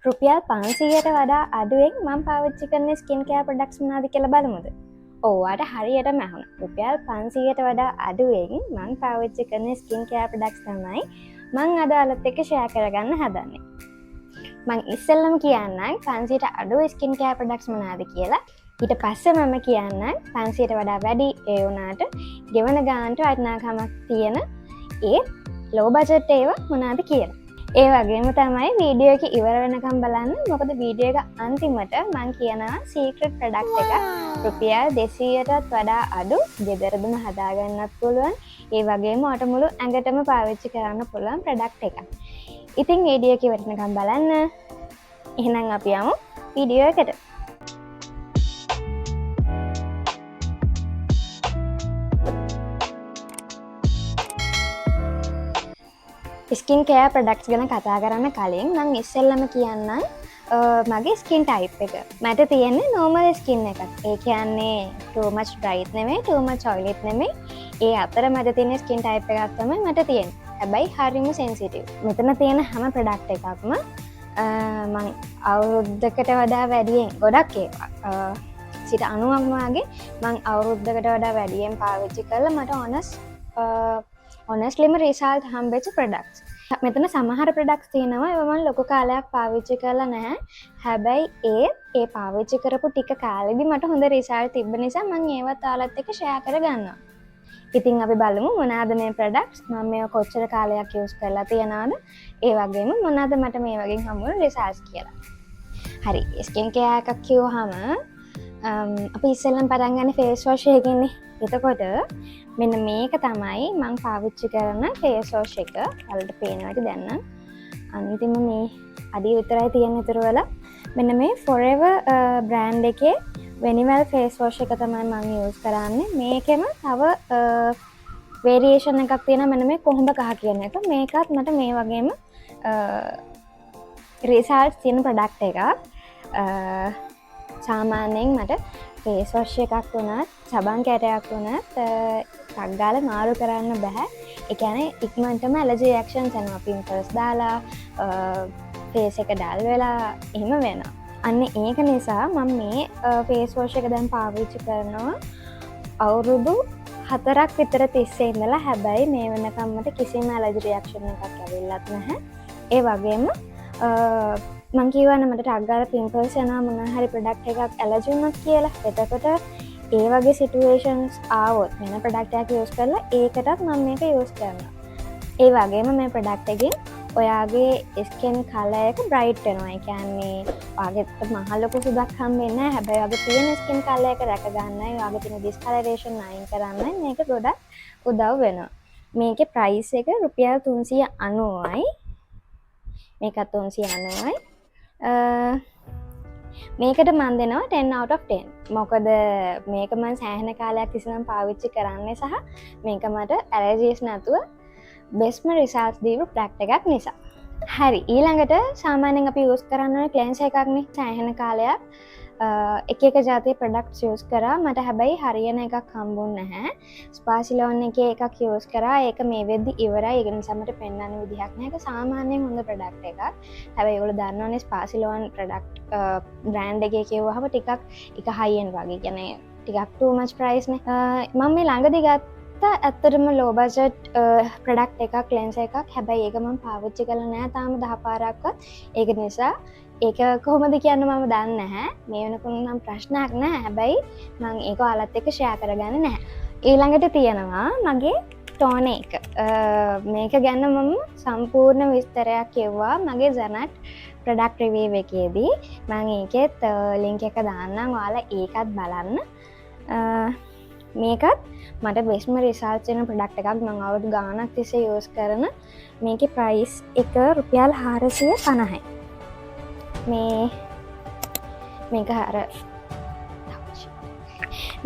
රුපියල් 500ට වඩා අඩුවෙන් මම පාවිච්චි කරන ස්කින් කෙයාර් ප්‍රොඩක්ට්ස් මොනවද කියලා බලමුද? ඔයාට හරියටම ඇහුණා. රුපියල් 500ට වඩා අඩුවෙන් මම පාවිච්චි කරන ස්කින් කෙයාර් ප්‍රොඩක්ට්ස් තමයි මම අද ඔයාලත් එක්ක ෂෙයා කරගන්න හදන්නේ. මම ඉස්සෙල්ලම කියන්නම් 500ට අඩු ස්කින් කෙයාර් ප්‍රොඩක්ට්ස් මොනවද කියලා. ඊට පස්සේ මම කියන්නම් 500ට වඩා වැඩි ඒ වුණාට ගෙවන ගානට වටිනාකමක් තියෙන ඒ ලෝ බජට් ඒවා මොනවද කියලා. ඒ වගේම තමයි වීඩියෝ එක ඉවර වෙනකම් බලන්න. මොකද වීඩියෝ එක අන්තිමට මම කියනවා සීක්‍රට් ප්‍රොඩක්ට් එකක් රුපියල් 200ටත් වඩා අඩු ගෙදරදම හදාගන්නත් පුළුවන්. ඒ වගේම ඔයාට මුළු ඇඟටම පාවිච්චි කරන්න පුළුවන් ප්‍රොඩක්ට් එකක්. ඉතින් වීඩියෝ එක ඉවර වෙනකම් බලන්න. එහෙනම් අපි යමු වීඩියෝ එකට. ස්කින් කෙයාර් ප්‍රොඩක්ට්ස් ගැන කතා කරන්න කලින් මම ඉස්සෙල්ලම කියන්නම් මගේ ස්කින් ටයිප් එක. මට තියෙන්නේ normal ස්කින් එකක්. ඒ කියන්නේ too much bright නෙමෙයි, too much oily නෙමෙයි. ඒ අතර මට තියෙන ස්කින් ටයිප් එකක් තමයි මට තියෙන්නේ. හැබැයි හරිම sensitive. මෙතන තියෙන හැම ප්‍රොඩක්ට් එකක්ම මම අවුරුද්දකට වඩා වැඩියෙන් ගොඩක් ඒවා 90ක් වගේ මම අවුරුද්දකට වඩා වැඩියෙන් පාවිච්චි කළා. මට honestlyම රිසල්ට් හම්බෙච්ච ප්‍රොඩක්ට්ස්. මෙතන සමහර ප්‍රොඩක්ට්ස් තියෙනවා ඒවා මම ලොකු කාලයක් පාවිච්චි කරලා නැහැ. හැබැයි ඒ පාවිච්චි කරපු ටික කාලෙදි මට හොඳ රිසල්ට් තිබ්බ නිසා මම ඒවත් ඔයාලත් එක්ක ෂෙයා කරගන්නවා. ඉතින් අපි බලමු මොනවාද මේ ප්‍රොඩක්ට්ස්, මම මේවා කොච්චර කාලයක් යූස් කරලා තියනවද, ඒ වගේම මොනවාද මට මේ වගේ හම්බුන රිසල්ට්ස් කියලා. හරි, ස්කින් කෙයාර් එකක් කිව්වහම අපි ඉස්සෙල්ලම පටන් ගන්න ෆේස් වොෂ් එකකින්නේ. එතකොට මෙන්න මේක තමයි මම පාවිච්චි කරන ෆේස් වොෂ් එක. ඔයාලට පේනවා ඇති දැන් නම්. අන්තිම මේ අඩිය විතරයි තියෙන ඉතුරු වෙලා. මෙන්න මේ Forever brand එකේ Venivel face wash එක තමයි මම යූස් කරන්නේ. මේකෙම තව variation එකක් තියෙනවා. මෙන්න මේ කොහොඹ කහ කියන එක. මේකත් මට මේ වගේම results තියෙන product එකක්. සාමාන්‍යයෙන් මට ෆේස් වොෂ් එකක් වුණත් සබන් කැටයක් වුණත් ටක් ගාලා මාරු කරන්න බෑ. ඒ කියන්නේ ඉක්මනටම ඇලර්ජි රියැක්ෂන්ස් එනවා. පිම්පල්ස් දාලා ෆේස් එක ඩල් වෙලා එහෙම වෙනවා. අන්න ඒක නිසා මම මේ ෆේස් වොෂ් එක දැන් පාවිච්චි කරනවා අවුරුදු 4ක් විතර තිස්සේ ඉඳලා. හැබැයි මේ වෙනකම් මට කිසිම ඇලර්ජි රියැක්ෂන් එකක් ඇවිල්ලත් නැහැ. ඒ වගේම මං කියවන්න මට ටක් ගාලා පිම්පල්ස් යනවා මොනවා හරි ප්‍රොඩක්ට් එකක් ඇලර්ජි වුණොත් කියලා. එතකොට ඒ වගේ සිටුේෂන්ස් ආවොත් වෙන ප්‍රොඩක්ට් එකක් යූස් කරලා ඒකටත් මම මේක යූස් කරනවා. ඒ වගේම මේ ප්‍රොඩක්ට් එකෙන් ඔයාගේ ස්කින් කලර් එක බ්‍රයිට් වෙනවා. ඒ කියන්නේ ඔයාගේ මහ ලොකු සුදක් හම්බෙන්නේ නැහැ. හැබැයි ඔයාගේ තියෙන ස්කින් කලර් එක රැක ගන්නයි, ඔයාගේ තියෙන ඩිස්කලරේෂන් අයින් කරන්නයි මේක ගොඩක් උදව් වෙනවා. මේකේ ප්‍රයිස් එක රුපියල් 390යි. මේකත් 390යි. මේකට මන් දෙනවා 10 out of 10. මොකද මේක මම සෑහෙන කාලයක් තිස්සේම පාවිච්චි කරන්නේ සහ මේක මට ඇලර්ජිස් නැතුව බෙස්ට්ම රිසල්ට්ස් දීපු ප්‍රොඩක්ට් එකක් නිසා. හරි, ඊළඟට සාමාන්‍යයෙන් අපි යූස් කරන්න ඕනේ ක්ලෙන්සර් එකක්නේ. සෑහෙන කාලයක් එක ජාතියේ ප්‍රොඩක්ට්ස් යූස් කරා. මට හැබැයි හරියන එකක් හම්බුන්නේ නැහැ. ස්පාසිලෝන් එකේ එකක් යූස් කරා. ඒක මේ වෙද්දි ඉවරයි. ඒක නිසා මට පෙන්වන්න විදිහක් නැහැ. ඒක සාමාන්‍යයෙන් හොඳ ප්‍රොඩක්ට් එකක්. හැබැයි ඒගොල්ලෝ දන්නවනේ ස්පාසිලෝන් ප්‍රොඩක්ට් බ්‍රෑන්ඩ් එකේ කියවහම ටිකක් එක හයි එන්ඩ් වගේ. කියන්නේ ටිකක් too much price නේ. මම මේ ළඟදී ඇත්තටම ලෝ බජට් ප්‍රොඩක්ට් එකක්, ක්ලෙන්සර් එකක්. හැබැයි ඒක මම පාවිච්චි කරලා නැහැ තාම 10 පාරක්වත්. ඒක නිසා ඒක කොහොමද කියන්න මම දන්නේ නැහැ. මේ වෙනකොට නම් ප්‍රශ්නයක් නැහැ. හැබැයි මම ඒක ඔයාලත් එක්ක ෂෙයා කරගන්නේ නැහැ. ඊළඟට තියෙනවා මගේ ටෝනර් එක. මේක ගැන මම සම්පූර්ණ විස්තරයක් කිව්වා මගේ Zanat ප්‍රොඩක්ට් රිවිව් එකේදී. මම ඒකෙත් ලින්ක් එක දාන්නම්. ඔයාලා ඒකත් බලන්න. මේකත් මට බෙස්ට්ම රිසල්ට්ස් දෙන ප්‍රොඩක්ට් එකක්. මම අවුරුදු ගාණක් තිස්සේ යූස් කරන. මේකේ ප්‍රයිස් එක රුපියල් 450යි.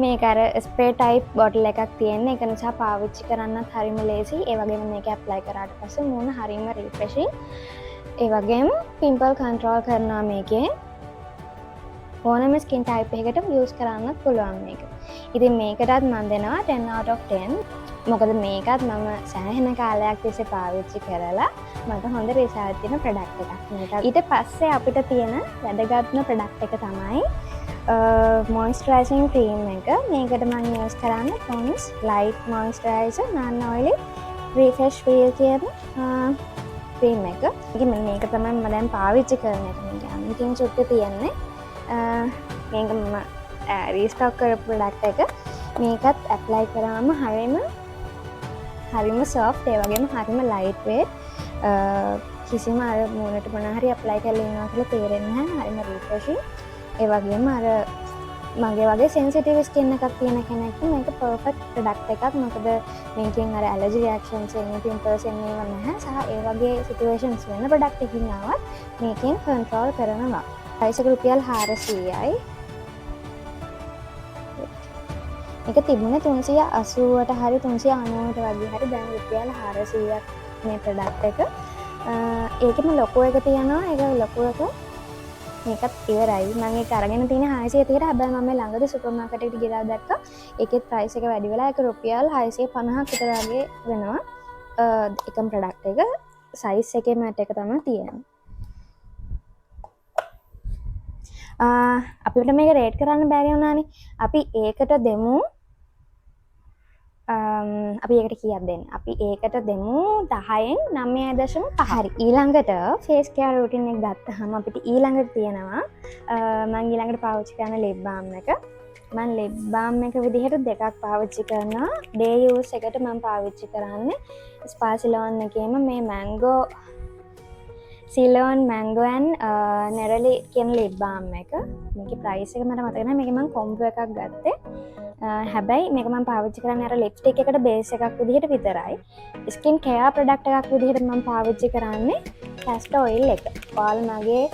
මේක අර ස්ප්‍රේ ටයිප් බොටල් එකක් තියෙන. ඒක නිසා පාවිච්චි කරන්නත් හරිම ලේසි. ඒ වගේම මේක ඇප්ලයි කරාට පස්සේ මූණ හරිම රිෆ්‍රෙෂින්. ඒ වගේම පිම්පල් කන්ට්‍රෝල් කරනවා මේකේ. ඕනම ස්කින් ටයිප් එකකට යූස් කරන්නත් පුළුවන් මේක. ඉතින් මේකටත් මම දෙනවා 10 out of 10. මොකද මේකත් මම සෑහෙන කාලයක් තිස්සේ පාවිච්චි කරලා මට හොඳ රිසල්ට් තියෙන ප්‍රොඩක්ට් එකක් මේක. ඊට පස්සේ අපිට තියෙන වැදගත්ම ප්‍රොඩක්ට් එක තමයි මොයිස්චරයිසිං ක්‍රීම් එක. මේකට මම යූස් කරන්නේ Pond's Light Moisturizer Non Oily Refresh Feel කියන ක්‍රීම් එක. මේක තමයි මම දැන් පාවිච්චි කරන එක. මේක අන්තිම චුට්ට තියෙන්නේ. මේක මම රීස්ටොක් කරපු ප්‍රොඩක්ට් එක. මේකත් ඇප්ලයි කරාම හරිම සොෆ්ට්, ඒ වගේම හරිම ලයිට් වේට්. කිසිම අර මූණට මොන හරි ඇප්ලයි කරලා ඉන්නවා කියලා තේරෙන්නේ නැහැ. හරිම රිෆ්‍රෙෂින්. ඒ වගේම අර මගේ වගේ සෙන්සිටිව් ස්කින් එකක් තියෙන කෙනෙක්ට මේක පර්ෆෙක්ට් ප්‍රොඩක්ට් එකක්. මොකද මේකෙන් අර ඇලර්ජි රියැක්ෂන්ස් එන්නේ, පිම්පල්ස් එන්නේ නැහැ. සහ ඒ වගේ සිටුේෂන්ස් වෙන ප්‍රොඩක්ට් එකකින් ආවත් මේකෙන් කන්ට්‍රෝල් කරනවා. ප්‍රයිස් එක රුපියල් 400යි. එක තිබුණේ 380ට හරි 390ට වගේ හරි. දැන් රුපියල් 400ක් මේ ප්‍රොඩක්ට් එක. ඒකෙම ලොකු එක තියෙනවා. ඒක ලොකු එක මේකත් ඉවරයි. මම ඒක අරගෙන තියෙන 630ට. හැබැයි මම ළඟදී සුපර් මාකට් එකට ගිහලා දැක්කා ඒකෙත් ප්‍රයිස් එක වැඩි වෙලා ඒක රුපියල් 650ක් විතර වගේ වෙනවා. එකම ප්‍රොඩක්ට් එක සයිස් එකේ මැට් එක තමයි තියෙන්නේ. අපිට මේක රේට් කරන්න බැරි වුණානේ. අපි ඒකට දෙමු අපි ඒකට කීයක් දෙන්න? අපි ඒකට දෙමු 10න් 9.5. හරි. ඊළඟට ෆේස් කෙයාර් රූටින් එක ගත්තාම අපිට ඊළඟට තියෙනවා මම ඊළඟට පාවිච්චි කරන ලිප් බාම් එක. මම ලිප් බාම් එක විදිහට දෙකක් පාවිච්චි කරනවා. ඩේ යූස් එකට මම පාවිච්චි කරන්නේ ස්පා සිලෝන් එකේම මේ මැංගෝ සිලෝන් මැංගෝ ඇන් නෙරලි කියන ලිප් බාම් එක. මේකේ ප්‍රයිස් එක මට මතක නැහැ. මේක මම කොම්බෝ එකක් ගත්තේ. හැබැයි මේක මම පාවිච්චි කරන්නේ අර ලිප්ස්ටික් එකට බේස් එකක් විදිහට විතරයි. ස්කින් කෙයාර් ප්‍රොඩක්ට් එකක් විදිහට මම පාවිච්චි කරන්නේ කැස්ටර් ඔයිල් එක. ඔයාලා මගේ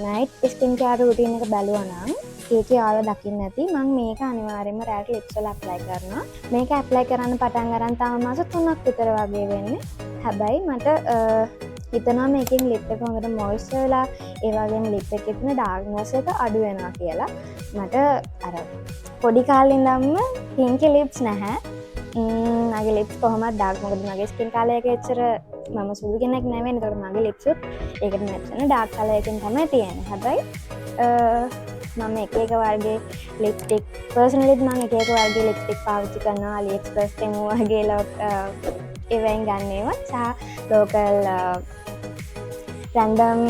නයිට් ස්කින් කෙයාර් රූටින් එක බැලුවා නම් ඒකේ ඔයාලා දකින්න ඇති මම මේක අනිවාර්යයෙන්ම රැට ලිප්ස් වල ඇප්ලයි කරනවා. මේක ඇප්ලයි කරන්න පටන් ගන්න තාම මාස 3ක් විතර වගේ වෙන්නේ. හැබැයි මට හිතනවා මේකෙන් ලිප් එක හොඳට මොයිස්චර් වෙලා ඒ වගේම ලිප් එකේ තියෙන ඩාර්ක්නස් එක අඩු වෙනවා කියලා. මට අර පොඩි කාලේ ඉඳන්ම පින්කි ලිප්ස් නැහැ. මගේ ලිප්ස් කොහොමද ඩාර්ක්. මොකද මගේ ස්කින් කලර් එක එච්චර මම සුදු කෙනෙක් නෙවෙයි. ඒකට මගේ ලිප්ස් උත් ඒකට මැච් වෙන ඩාර්ක් කලර් එකකින් තමයි තියෙන්නේ. හැබැයි මම එක වර්ගයේ ලිප්ස්ටික් පර්සනලි මම එක වර්ගයේ ලිප්ස්ටික් පාවිච්චි කරනවා. AliExpress තෙමු වගේ ඒවෙන් ගන්න ඒවා සහ ලෝකල් රැන්ඩම්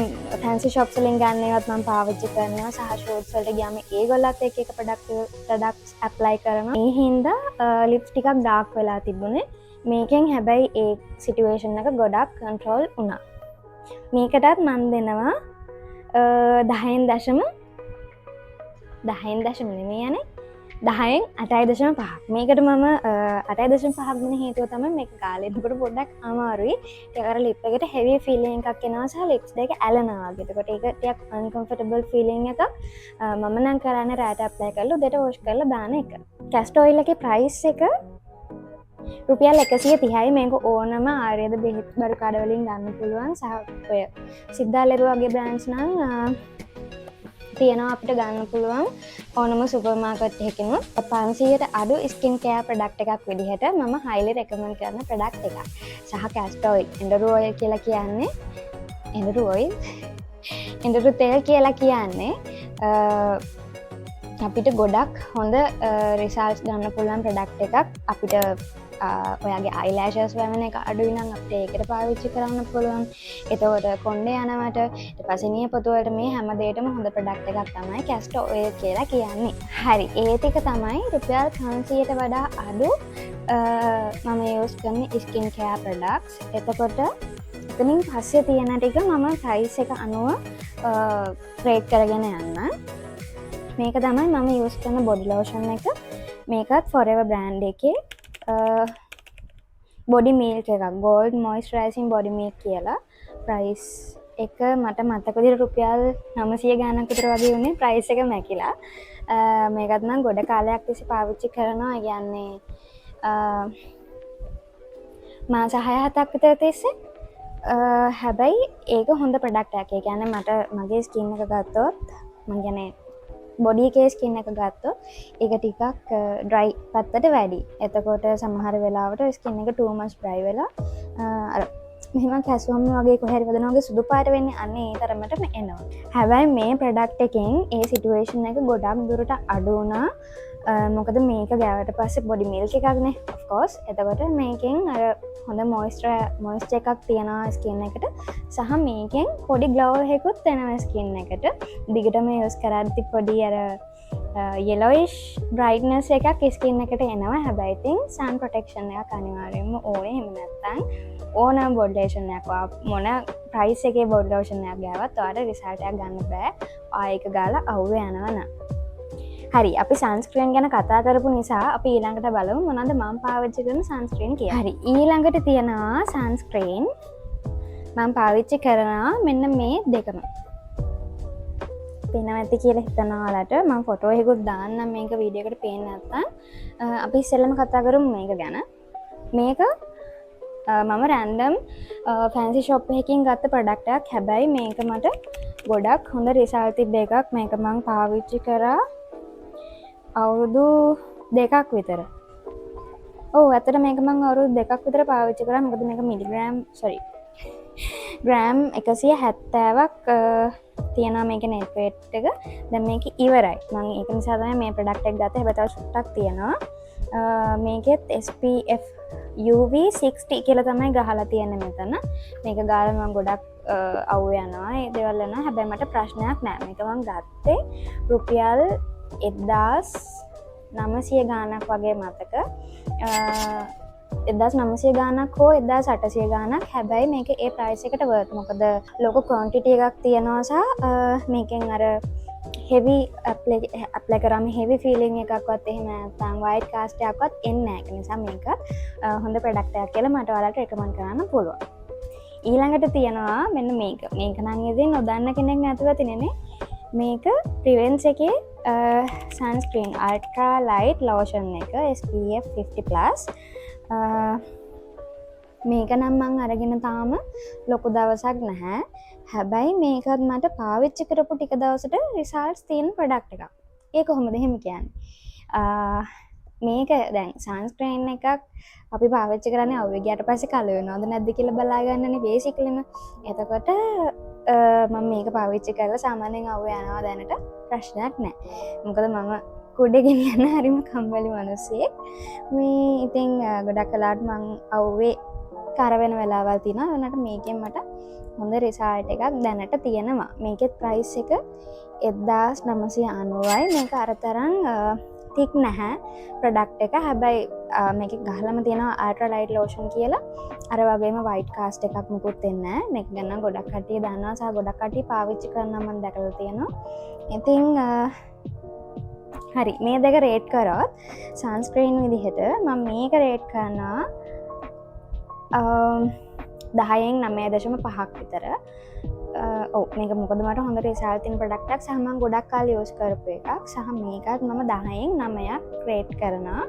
ෆැන්සි ෂොප්ස් වලින් ගන්න ඒවත් මම පාවිච්චි කරනවා. සහ ෂෝට්ස් වලට ගියාම ඒගොල්ලත් එක ප්‍රොඩක්ට්ස් ඇප්ලයි කරනවා. මේ හින්දා ලිප්ස් ටිකක් ඩාර්ක් වෙලා තිබුණේ. මේකෙන් හැබැයි ඒ සිටුේෂන් එක ගොඩක් කන්ට්‍රෝල් වුණා. මේකටත් මම දෙනවා 10.5 නෙමෙයි යන්නේ 10න් 8.5. මේකට මම 8.5ක් දෙන හේතුව තමයි මේක ගාලෙනකොට පොඩ්ඩක් අමාරුයි. ඒක අර ලිප් එකට හෙවි ෆීලිං එකක් එනවා සහ ලිප්ස් දෙක ඇලෙනවා වගේ. එතකොට ඒක ටිකක් අන්කම්ෆර්ටබල් ෆීලිං එකක්. මම නම් කරන්නේ රෑට ඇප්ලයි කරලා උදේට වොෂ් කරලා දාන එක. කැස්ටර් ඔයිල් එකේ ප්‍රයිස් එක රුපියල් 130යි. මේක ඕනම ආර්යද බෙහෙත් බරු කඩවලින් ගන්න පුළුවන්. සහ ඔය සිද්ධාලෙරු වගේ බ්‍රෑන්ඩ්ස් නම් තියෙනවා අපිට ගන්න පුළුවන් ඕනම සුපර් මාකට් එකකින්. 500ට අඩු ස්කින් කෙයාර් ප්‍රොඩක්ට් එකක් විදිහට මම highly recommend කරන ප්‍රොඩක්ට් එකක්. සහ කැස්ටර් ඔයිල්, එඬරු ඔයිල් කියලා කියන්නේ එඬරු තෙල් කියලා කියන්නේ අපිට ගොඩක් හොඳ රිසල්ට්ස් ගන්න පුළුවන් ප්‍රොඩක්ට් එකක්. අපිට ඔයාගේ අයිලෑෂස් වැවෙන එක අඩුයි නම් අපිට ඒකට පාවිච්චි කරන්න පුළුවන්. එතකොට කොණ්ඩේ යනවට ඊට පස්සේ නියපොතු වලට මේ හැම දෙයකම හොඳ ප්‍රොඩක්ට් එකක් තමයි කැස්ටර් ඔයිල් කියලා කියන්නේ. හරි. ඒ ටික තමයි රුපියල් 500ට වඩා අඩු මම යූස් කරන ස්කින් කෙයාර් ප්‍රොඩක්ට්ස්. එතකොට එතනින් පස්සේ තියෙන ටික මම ප්‍රයිස් එක අනුව රේට් කරගෙන යන්න. මේක තමයි මම යූස් කරන බොඩි ලෝෂන් එක. මේකත් Forever brand එකේ බොඩි මිල්ක් එකක්. ගෝල්ඩ් මොයිස්චරයිසිං බොඩි මිල්ක් කියලා. ප්‍රයිස් එක මට මතක විදිහට රුපියල් 900 ගානක් විතර වගේ වුණේ. ප්‍රයිස් එක මැකිලා. මේකත් නම් ගොඩ කාලයක් තිස්සේ පාවිච්චි කරනවා. කියන්නේ මාස 6-7ක් විතර තිස්සේ. හැබැයි ඒක හොඳ ප්‍රොඩක්ට් එකක්. ඒ කියන්නේ මට මගේ ස්කින් එක ගත්තොත් මම කියන්නේ බොඩි එකේ ස්කින් එක ගත්තොත් ඒක ටිකක් ඩ්‍රයි පැත්තට වැඩි. එතකොට සමහර වෙලාවට ස්කින් එක too much dry වෙලා අර මෙහෙම කැසුවම් වගේ කොහරි වදන වගේ සුදු පාට වෙන්නේ අන්න ඒ තරමටම එනවා. හැබැයි මේ ප්‍රොඩක්ට් එකෙන් ඒ සිටුේෂන් එක ගොඩක් දුරට අඩු වුණා. මොකද මේක ගෑවට පස්සේ බොඩි මිල්ක් එකක්නේ of course. එතකොට මේකෙන් අර හොඳ මොයිස්චර් එකක් තියෙනවා ස්කින් එකට. සහ මේකෙන් පොඩි ග්ලෝ එකකුත් එනවා ස්කින් එකට. දිගටම යූස් කරද්දි පොඩි අර yellowish brightness එකක් ස්කින් එකට එනවා. හැබැයි ඉතින් sun protection එකක් අනිවාර්යයෙන්ම ඕනේ. එහෙම නැත්නම් ඕනම බොඩි ලෝෂන් එකක් මොන ප්‍රයිස් එකේ බොඩි ලෝෂන් එකක් ගාවත් ඔයාලට රිසල්ට් එකක් ගන්න බෑ. ආයෙක ගාලා අවුව යනවා නම්. හරි අපි සන්ස්ක්‍රීන් ගැන කතා කරපු නිසා අපි ඊළඟට බලමු මොනවද මම පාවිච්චි කරන සන්ස්ක්‍රීන් කියලා. හරි ඊළඟට තියෙනවා සන්ස්ක්‍රීන් මම පාවිච්චි කරනවා මෙන්න මේ දෙකම. පේනවා ඇති කියලා හිතනවා ඔයාලට. මම ෆොටෝ එකකුත් දාන්නම් මේක වීඩියෝ එකට පේන්නේ නැත්නම්. අපි ඉස්සෙල්ලම කතා කරමු මේක ගැන. මේක මම රැන්ඩම් ෆැන්සි ෂොප් එකකින් ගත්ත ප්‍රොඩක්ට් එකක්. හැබැයි මේක මට ගොඩක් හොඳ රිසල්ට් තිබ්බ එකක්. මේක මම පාවිච්චි කරා අවුරුදු 2ක් විතර. ඇත්තට මේක මම අවුරුදු 2ක් විතර පාවිච්චි කරා. මොකද මේක ග්‍රෑම් 170ක් තියෙනවා මේක net weight එක. දැන් මේක ඉවරයි. මම ඒක නිසා තමයි මේ ප්‍රොඩක්ට් එක ගත්තේ. හැබැයි තව සුට්ටක් තියෙනවා. මේකෙත් SPF UV 60 කියලා තමයි ගහලා තියෙන්නේ මෙතන. මේක ගාලා මම ගොඩක් අවු යනවා. ඒ දේවල් යනවා. හැබැයි මට ප්‍රශ්නයක් නැහැ. මේක මම ගත්තේ රුපියල් 1900 ගානක් වගේ මතක. 1900 ගානක් හෝ 1800 ගානක්. හැබැයි මේක ඒ ප්‍රයිස් එකට වර්ත්. මොකද ලොකු ක්වොන්ටිටි එකක් තියෙනවා සහ මේකෙන් අර හෙවි ඇප්ලයි කරාම හෙවි ෆීලිං එකක්වත් එහෙම නැත්නම් වයිට් කාස්ට් එකක්වත් එන්නේ නැහැ. ඒ නිසා මේක හොඳ ප්‍රොඩක්ට් එකක් කියලා මට ඔයාලට රෙකමන්ඩ් කරන්න පුළුවන්. ඊළඟට තියෙනවා මෙන්න මේක. මේක නම් ඉතින් නොදන්න කෙනෙක් නැතුව තියන්නේ. මේක ප්‍රිවෙන්ස් එකේ සන්ස්ක්‍රීන් අල්ට්‍රා ලයිට් ලෝෂන් එක SPF 50+. මේක නම් මං අරගෙන තාම ලොකු දවසක් නැහැ. හැබැයි මේකත් මට පාවිච්චි කරපු ටික දවසට රිසල්ට්ස් තියෙන ප්‍රොඩක්ට් එකක්. ඒ කොහොමද එහෙම කියන්නේ? මේක දැන් සන්ස්ක්‍රීන් එකක් අපි පාවිච්චි කරන්නේ අවුවේ ගියාට පස්සේ කල වෙනවද නැද්ද කියලා බලා ගන්නනේ බේසිකලිම. එතකොට මම මේක පාවිච්චි කරලා සාමාන්‍යයෙන් අවුවේ යනවා දැනට ප්‍රශ්නයක් නැහැ. මොකද මම කුඩේ ගෙනියන්න හරිම කම්මැලි මිනිස්සෙක්. මේ ඉතින් ගොඩක් කලාවට මං අවුවේ කර වෙන වෙලාවල් තියෙනවා. වෙනට මේකෙන් මට හොඳ රිසල්ට් එකක් දැනට තියෙනවා. මේකෙත් ප්‍රයිස් එක 1990යි. මේක අරතරන් තික් නැහැ ප්‍රොඩක්ට් එක. හැබැයි මේක ගහලම තියෙනවා අල්ට්‍රා ලයිට් ලෝෂන් කියලා. අර වගේම වයිට් කාස්ට් එකක් මුකුත් එන්නේ නැහැ. මේක ගැන ගොඩක් කට්ටිය දන්නවා සහ ගොඩක් කට්ටිය පාවිච්චි කරනවා මම දැකලා තියෙනවා. ඉතින් හරි මේ දෙක රේට් කරොත් සන්ස්ක්‍රීන් විදිහට මම මේක රේට් කරනවා 10න් 9.5ක් විතර. මේක මොකද මට හොඳ රිසල්ට් තියෙන ප්‍රොඩක්ට් එකක් සහ මම ගොඩක් කාලෙ යූස් කරපු එකක්. සහ මේකත් මම 10න් 9ක් රේට් කරනවා.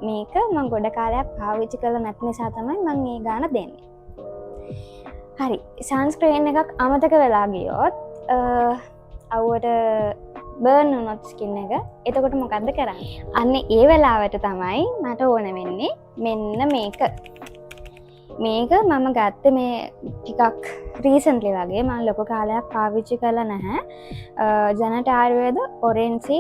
මේක මම ගොඩ කාලයක් පාවිච්චි කරලා නැති නිසා තමයි මම මේ ගාන දෙන්නේ. හරි සන්ස්ක්‍රීන් එකක් අමතක වෙලා ගියොත් අවුවට බර්න් වුණොත් ස්කින් එක එතකොට මොකද්ද කරන්නේ? අන්න ඒ වෙලාවට තමයි මට ඕන වෙන්නේ මෙන්න මේක. මේක මම ගත්තේ මේ ටිකක් රීසන්ට්ලි වගේ. මම ලොකු කාලයක් පාවිච්චි කරලා නැහැ. ජනට ආයුර්වේද ඔරෙන්සි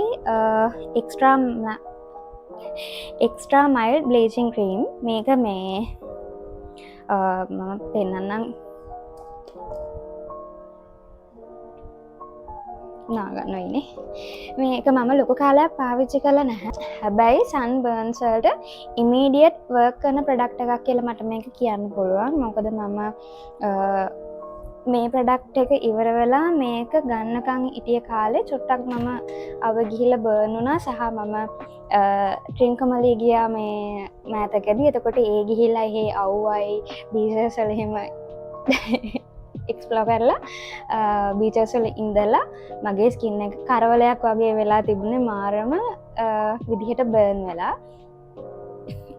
එක්ස්ට්‍රා මයිල්ඩ් බ්ලීචින් ක්‍රීම්. මේක මේ මම පෙන්නන්නම්. නාගන්නයිනේ. මේක මම ලොකු කාලයක් පාවිච්චි කරලා නැහැ. හැබැයි සන් බර්න්ස් වලට ඉමීඩියට් වර්ක් කරන ප්‍රොඩක්ට් එකක් කියලා මට මේක කියන්න පුළුවන්. මොකද මම මේ ප්‍රොඩක්ට් එක ඉවර වෙලා මේක ගන්නකම් හිටිය කාලේ චුට්ටක් මම අව ගිහිල්ලා බර්න් වුණා. සහ මම ට්‍රින්කමලි ගියා මේ මෑතකදී. එතකොට ඒ ගිහිල්ලා එහෙ අවුවයි බීචස් වල එහෙම එක්ස්ප්ලෝර් කරලා බීචස් වල ඉඳලා මගේ ස්කින් එක කරවලයක් වගේ වෙලා තිබුණේ මාරම විදිහට බර්න් වෙලා.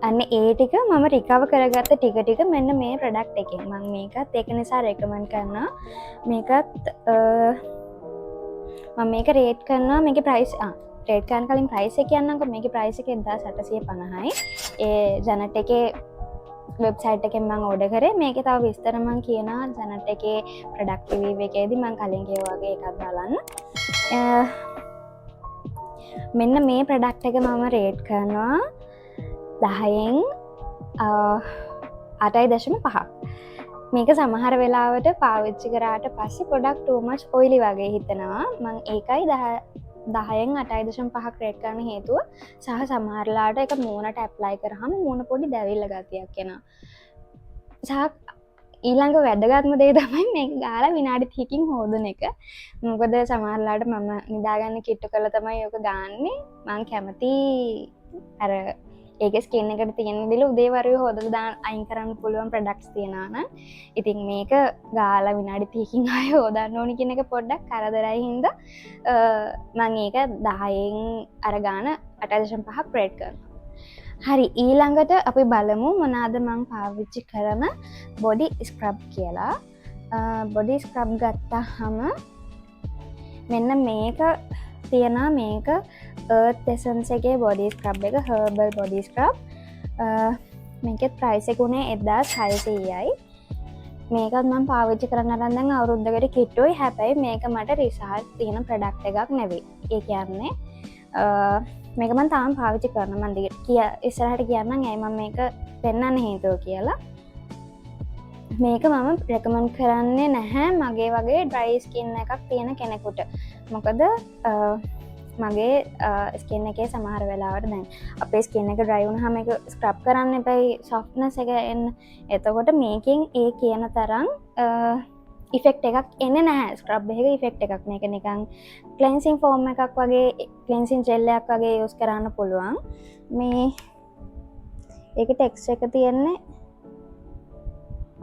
අන්න ඒ ටික මම රිකවර් කරගත්ත ටික මෙන්න මේ ප්‍රොඩක්ට් එකෙන්. මම මේකත් ඒක නිසා රෙකමන්ඩ් කරනවා. මේකත් මම මේක රේට් කරනවා මේකේ ප්‍රයිස් රේට් කරන්න කලින් ප්‍රයිස් එක කියන්නම්කෝ. මේකේ ප්‍රයිස් එක 1850යි. ඒ ජනට් එකේ වෙබ්සයිට් එකෙන් මම ඕඩර් කරේ. මේකේ තව විස්තර මම කියනවා ජනට් එකේ ප්‍රොඩක්ට් රිවිව් එකේදී මම කලින් කිව්වා වගේ එකක් බලන්න. මෙන්න මේ ප්‍රොඩක්ට් එක මම රේට් කරනවා 10න් 8.5. මේක සමහර වෙලාවට පාවිච්චි කරාට පස්සේ පොඩක් too much oily වගේ හිතෙනවා. මම ඒකයි 10න් 8.5ක් රේට් කරන්න හේතුව. සහ සමහරලාට ඒක මූණට ඇප්ලයි කරාම මූණ පොඩි දැවිල්ල ගතියක් එනවා. සහ ඊළඟ වැදගත්ම දේ තමයි මේක ගාලා විනාඩි 30කින් හොදන එක. මොකද සමහරලාට මම නිදාගන්න කිට්ටු කරලා තමයි ඔක ගාන්නේ. මම කැමති අර ඒක ස්කින් එකට තියෙන දිල උදේවරුවේ හොදලා දාන්න අයින් කරන්න පුළුවන් ප්‍රොඩක්ට්ස් තියනවා නම් ඉතින් මේක ගාලා විනාඩි 30කින් ආයෙ හොදන්න ඕනි කියන එක පොඩ්ඩක් කරදරයි හින්දා මම ඒක 10න් අර ගාන 8.5ක් රේට් කරනවා. හරි, ඊළඟට අපි බලමු මොනවාද මම පාවිච්චි කරන බොඩි ස්ක්‍රබ් කියලා. බොඩි ස්ක්‍රබ් ගත්තාම මෙන්න මේක තියෙනවා. මේක Earth Essence එකේ බොඩි ස්ක්‍රබ් එක, හර්බල් බොඩි ස්ක්‍රබ්. මේකේ ප්‍රයිස් එක උනේ 1600යි. මේකත් මම පාවිච්චි කරන්න අරන් දැන් අවුරුද්දකට කිට්ටුයි. හැබැයි මේක මට රිසල්ට් තියෙන ප්‍රොඩක්ට් එකක් නෙවෙයි. ඒ කියන්නේ මේක මම තාම පාවිච්චි කරනවා. මම ඉස්සරහට කියන්නම් ඇයි මම මේක පෙන්වන්න හේතුව කියලා. මේක මම රෙකමන්ඩ් කරන්නේ නැහැ මගේ වගේ ඩ්‍රයි ස්කින් එකක් තියෙන කෙනෙකුට. මොකද මගේ ස්කින් එකේ සමහර වෙලාවට දැන් අපේ ස්කින් එක ඩ්‍රයි වුණාම ඒක ස්ක්‍රබ් කරන්න එපයි සොෆ්ට්නස් එක එන්න. එතකොට මේකෙන් ඒ කියන තරම් ඉෆෙක්ට් එකක් එන්නේ නැහැ. ස්ක්‍රබ් එකක ඉෆෙක්ට් එකක්. මේක නිකන් ක්ලෙන්සින් ෆෝම් එකක් වගේ, ක්ලෙන්සින් ජෙල් එකක් වගේ යූස් කරන්න පුළුවන්. මේ ඒකේ ටෙක්ස්චර් එක තියෙන්නේ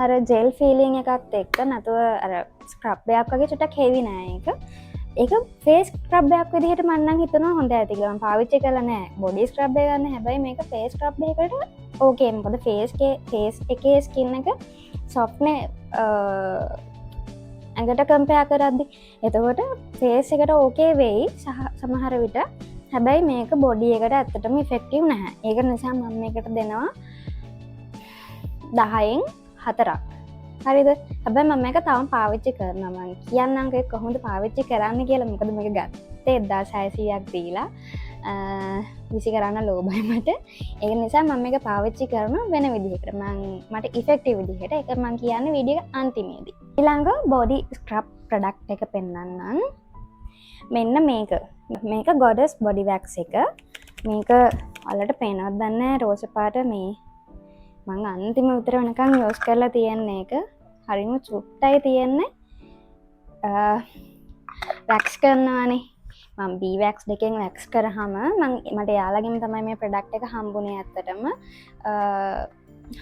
අර ජෙල් ෆීලිං එකත් එක්ක, නැතුව අර ස්ක්‍රබ් එකක් වගේ චුට්ටක් හෙවි නෑ ඒක. ඒක ෆේස් ස්ක්‍රබ් එකක් විදිහට මම නම් හිතනවා හොඳ ඇති කියලා. මම පාවිච්චි කරලා නෑ බොඩි ස්ක්‍රබ් එක ගන්න. හැබැයි මේක ෆේස් ස්ක්‍රබ් එකකට ඕකේ. මොකද ෆේස් එකේ ස්කින් එක සොෆ්ට් නේ ඇඟට කම්පෙයාර් කරද්දි. එතකොට ෆේස් එකට ඕකේ වෙයි සමහර විට. හැබැයි මේක බොඩි එකට ඇත්තටම ඉෆෙක්ටිව් නැහැ. ඒක නිසා මම මේකට දෙනවා 10න් 4ක්. හරිද? හැබැයි මම මේක තාම පාවිච්චි කරනවා. මම කියන්නම් ඒක කොහොමද පාවිච්චි කරන්න කියලා. මොකද මේක ගත්තේ 1600ක් දීලා විසි කරන්න ලෝභයි මට. ඒක නිසා මම මේක පාවිච්චි කරනවා වෙන විදිහකට. මට ඉෆෙක්ටිව් විදිහට. ඒක මම කියන්නේ වීඩියෝ අන්තිමේදී. ඊළඟ බොඩි ස්ක්‍රබ් ප්‍රොඩක්ට් එක පෙන්වන්නම්. මෙන්න මේක. මේක Goddess body wax එක. මේක ඔයාලට පේනවද දන්නේ නැහැ. රෝස පාට මේ මම අන්තිම විතර වෙනකන් යූස් කරලා තියන්නේ ඒක. හරිම චුට්ටයි තියෙන්නේ. වැක්ස් කරනවානේ. මම බී වැක්ස් දෙකෙන් වැක්ස් කරාම මට යාළගෙන් තමයි මේ ප්‍රොඩක්ට් එක හම්බුනේ ඇත්තටම.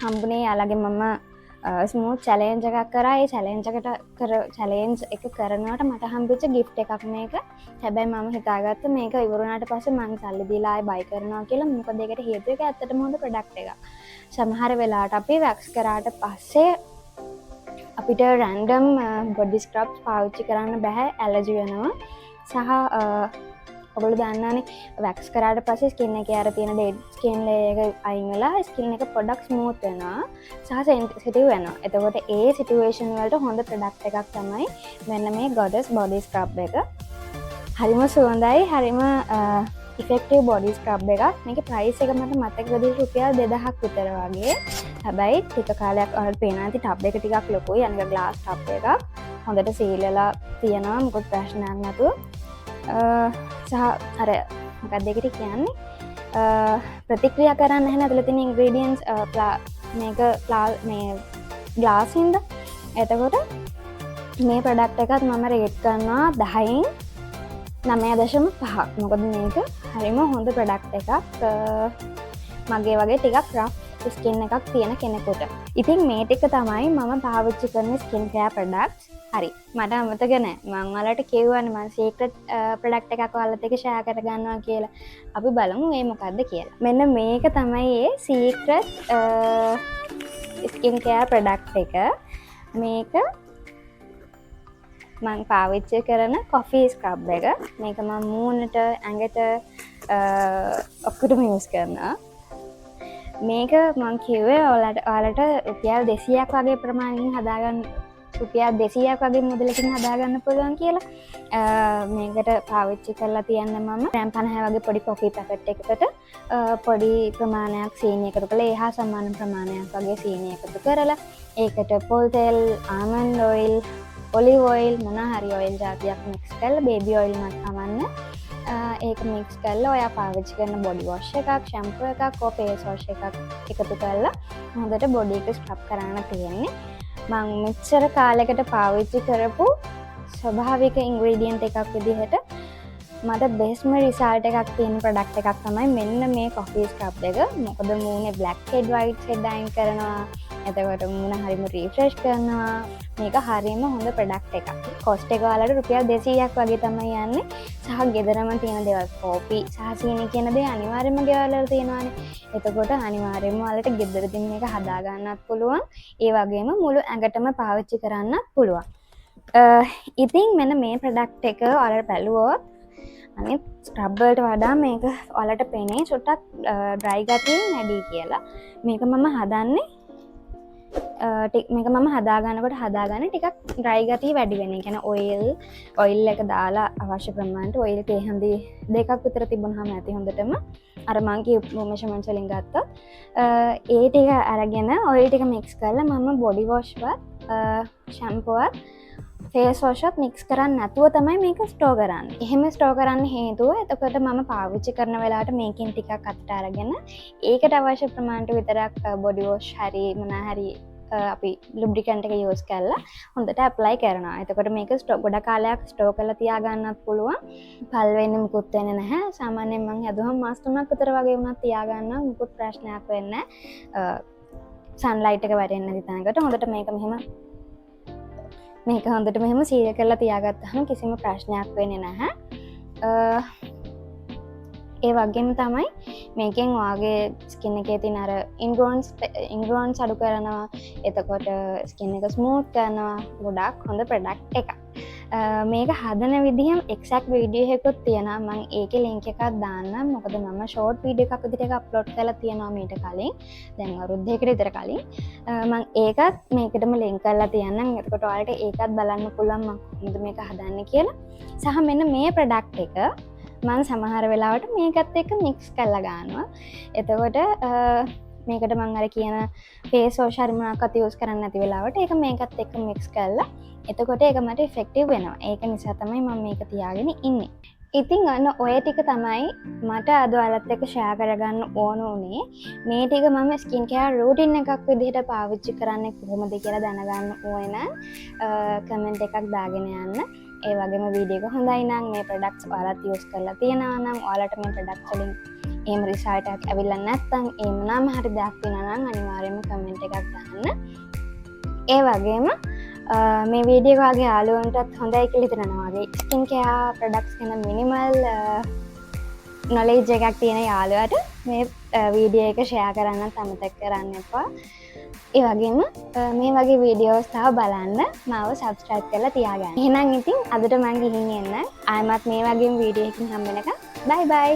හම්බුනේ යාළගෙන් මම ස්මූත් චැලෙන්ජ් එකක් කරා. ඒ චැලෙන්ජ් එක කරනකොට මට හම්බෙච්ච ගිෆ්ට් එකක් මේක. හැබැයි මම හිතාගත්තා මේක ඉවරුණාට පස්සේ මම සල්ලි දීලා ආයෙ බයි කරනවා කියලා. මොකද ඒකට හේතුව ඒක ඇත්තටම හොඳ ප්‍රොඩක්ට් එකක්. සමහර වෙලාවට අපි වැක්ස් කරාට පස්සේ අපිට රැන්ඩම් බොඩි ස්ක්‍රබ්ස් පාවිච්චි කරන්න බෑ. ඇලර්ජි වෙනවා. සහ ඔයගොල්ලෝ දන්නවනේ වැක්ස් කරාට පස්සේ ස්කින් එකේ අර තියෙන ඩෙඩ් ස්කින් ලේයර් එක අයින් වෙලා ස්කින් එක පොඩ්ඩක් ස්මූත් වෙනවා සහ සෙන්සිටිව් වෙනවා. එතකොට ඒ සිටුේෂන් වලට හොඳ ප්‍රොඩක්ට් එකක් තමයි මෙන්න මේ Goddess body scrub එක. හරිම සුවඳයි, හරිම ඉෆෙක්ටිව් බොඩි ස්ක්‍රබ් එකක්. මේකේ ප්‍රයිස් එක මට මතක විදිහට රුපියල් 2000ක් විතර වගේ. හැබැයි ටික කාලයක් ඔයාලට පේනවා ඇති ටබ් එක ටිකක් ලොකුයි. අනික ග්ලාස් ටබ් එකක්. හොඳට සීල් වෙලා තියෙනවා. මොකද ප්‍රශ්නයක් නැතුව. සහ අර මොකක්ද ඒකට කියන්නේ? ප්‍රතික්‍රියා කරන්නේ නැහැ නේද? ඇතුළේ තියෙන ඉන්ග්‍රීඩියන්ට්ස් මේක මේ ග්ලාස් හින්දා. එතකොට මේ ප්‍රොඩක්ට් එකත් මම රේට් කරනවා 10න් 9.5ක්. මොකද මේක හරිම හොඳ ප්‍රොඩක්ට් එකක් මගේ වගේ ටිකක් රෆ් ස්කින් එකක් තියෙන කෙනෙකුට. ඉතින් මේ ටික තමයි මම පාවිච්චි කරන ස්කින් කෙයාර් ප්‍රොඩක්ට්ස්. හරි, මට අමතක නෑ මම ඔයාලට කිව්වනේ මම සීක්‍රට් ප්‍රොඩක්ට් එකක් ඔයාලත් එක්ක ෂෙයා කරගන්නවා කියලා. අපි බලමු මේ මොකද්ද කියලා. මෙන්න මේක තමයි ඒ සීක්‍රට් ස්කින් කෙයාර් ප්‍රොඩක්ට් එක. මේක මං පාවිච්චි කරන කොෆී ස්ක්‍රබ් එක. මේක මම මූණට ඇඟට ඔක්කොටම යූස් කරනවා. මේක මං කිව්වේ ඔයාලට රුපියල් 200ක් වගේ ප්‍රමාණයෙන් හදාගන්න, රුපියල් 200ක් වගේ මුදලකින් හදාගන්න පුළුවන් කියලා. මේකට පාවිච්චි කරලා තියන්න මම ග්‍රෑම් 50 වගේ පොඩි කොෆී පැකට් එකකට පොඩි ප්‍රමාණයක් සීනි එකතු කරලා ඒ හා සමාන ප්‍රමාණයක් වගේ සීනි එකතු කරලා ඒකට පොල් තෙල්, ආමන්ඩ් ඔයිල්, ඔලිව් ඔයිල් මොන හරි ඔයිල් ජාතියක් මික්ස් කරලා බේබි ඔයිල් මත් අමන්න ඒක මික්ස් කරලා ඔයා පාවිච්චි කරන බොඩි වොෂ් එකක්, ෂැම්පූ එකක්, ෆේස් වොෂ් එකක් එකතු කරලා හොඳට බොඩි එක ස්ක්‍රබ් කරන්න තියෙන්නේ. මං මෙච්චර කාලෙකට පාවිච්චි කරපු ස්වභාවික ඉන්ග්‍රීඩියන්ට් එකක් විදිහට මට බෙස්ම රිසල්ට් එකක් තියෙන ප්‍රොඩක්ට් එකක් තමයි මෙන්න මේ කොෆී ස්ක්‍රබ් එක. මොකද මූණේ බ්ලැක් හෙඩ්, වයිට් හෙඩ් අයින් කරනවා. එතකොට මූණ හරිම රිෆ්‍රෙෂ් කරනවා. මේක හරිම හොඳ ප්‍රොඩක්ට් එකක්. කොස්ට් එක වලට රුපියල් 200ක් වගේ තමයි යන්නේ. සහ ගෙදරම තියෙන දේවල් කෝපි සහ සීනි කියන දේ අනිවාර්යයෙන්ම ගෙවල් වල තියෙනවානේ. එතකොට අනිවාර්යයෙන්ම ඔයාලට ගෙදරදී මේක හදා ගන්නත් පුළුවන්. ඒ වගේම මුළු ඇඟටම පාවිච්චි කරන්නත් පුළුවන්. ඉතින් මෙන්න මේ ප්‍රොඩක්ට් එක ඔයාලට බැලුවොත් අනිත් ස්ක්‍රබ් වලට වඩා මේක ඔයාලට පේන්නේ චුට්ටක් ඩ්‍රයි ගතිය නැඩි කියලා. මේක මම හදන්නේ මේක මම හදාගන්නකොට හදාගන්න ටිකක් ඩ්‍රයි ගතිය වැඩි වෙන. ඒ කියන්නේ ඔයිල් එක දාලා අවශ්‍ය ප්‍රමාණයට ඔයිල් තේහඳි දෙකක් විතර තිබුණාම ඇති හොඳටම. අර මං කියපු මෙෂර්මන්ට්ස් වලින් ගත්තොත් ඒ ටික අරගෙන ඔයිල් ටික මික්ස් කරලා මම බොඩි වොෂ් වත් ෂැම්පූවත් ෆේස් වොෂත් මික්ස් කරන්නේ නැතුව තමයි මේක ස්ටෝ කරන්නේ. එහෙම ස්ටෝ කරන්න හේතුව එතකොට මම පාවිච්චි කරන වෙලාවට මේකෙන් ටිකක් අතට අරගෙන ඒකට අවශ්‍ය ප්‍රමාණයට විතරක් බොඩි වොෂ් හරි මොනවා හරි අපි ලුබ්‍රිකන්ට් එක යූස් කරලා හොඳට ඇප්ලයි කරනවා. එතකොට මේක ගොඩ කාලයක් ස්ටෝ කරලා තියාගන්නත් පුළුවන්. පල් වෙන්නේ මුකුත් වෙන්නේ නැහැ. සාමාන්‍යයෙන් මම හදුවම මාස 3ක් විතර වගේ වුණත් තියාගන්නවා. මුකුත් ප්‍රශ්නයක් වෙන්නේ නැහැ. සන්ලයිට් එක වැටෙන්නේ නැති තැනකට හොඳට මේක හොඳට මෙහෙම සීල් කරලා තියාගත්තාම කිසිම ප්‍රශ්නයක් වෙන්නේ නැහැ. ඒ වගේම තමයි මේකෙන් ඔයාගේ ස්කින් එකේ තියෙන අර ඉන්ග්‍රෝන්ස් අඩු කරනවා. එතකොට ස්කින් එක ස්මූත් කරනවා. ගොඩක් හොඳ ප්‍රොඩක්ට් එකක්. මේක හදන විදිහම එක්සැක්ට් වීඩියෝ එකකුත් තියෙනවා. මම ඒකේ ලින්ක් එකක් දාන්නම්. මොකද මම ෂෝට් වීඩියෝ එකක් විදිහට අප්ලෝඩ් කරලා තියෙනවා මීට කලින්. දැන් අවුරුද්දකට විතර කලින්. මම ඒකත් මේකටම ලින්ක් කරලා තියන්නම්. එතකොට ඔයාලට ඒකත් බලන්න පුළුවන් මම කොහොමද මේක හදන්නේ කියලා. සහ මෙන්න මේ ප්‍රොඩක්ට් එක මම සමහර වෙලාවට මේකත් එක්ක මික්ස් කරලා ගන්නවා. එතකොට මේකට මම අර කියන ෆේස් වොෂ් හරි මොනවාක්වත් යූස් කරන්නේ නැති වෙලාවට ඒක මේකත් එක්ක මික්ස් කරලා එතකොට ඒක මට ඉෆෙක්ටිව් වෙනවා. ඒක නිසා තමයි මම මේක තියාගෙන ඉන්නේ. ඉතින් අන්න ඔය ටික තමයි මට අද ඔයාලත් එක්ක ෂෙයා කරගන්න ඕන උනේ. මේ ටික මම ස්කින් කෙයාර් රූටින් එකක් විදිහට පාවිච්චි කරන්නේ කොහොමද කියලා දැනගන්න ඕන නම් කමෙන්ට් එකක් දාගෙන යන්න. ඒ වගේම වීඩියෝ එක හොඳයි නම් මේ ප්‍රොඩක්ට්ස් ඔයාලත් යූස් කරලා තියෙනවා නම් ඔයාලට මේ ප්‍රොඩක්ට්ස් වලින් එහෙම රිසල්ට් එකක් ඇවිල්ලා නැත්නම් ඒ මොනවාම හරි දෙයක් වෙනවා නම් අනිවාර්යයෙන්ම කමෙන්ට් එකක් දාන්න. ඒ වගේම මේ වීඩියෝ එක වගේ යාළුවන්ටත් හොඳයි කියලා හිතනවා වගේ ස්කින් කෙයාර් ප්‍රොඩක්ට්ස් ගැන මිනිමල් නොලෙජ් එකක් තියෙන යාළුවට මේ වීඩියෝ එක ෂෙයා කරන්නත් අමතක කරන්න එපා. ඒ වගේම මේ වගේ වීඩියෝස් තව බලන්න මාව සබ්ස්ක්‍රයිබ් කරලා තියාගන්න. එහෙනම් ඉතින් අදට මම ගිහින් එන්න. ආයෙමත් මේ වගේම වීඩියෝ එකකින් හම්බ වෙනකම් බයි බයි.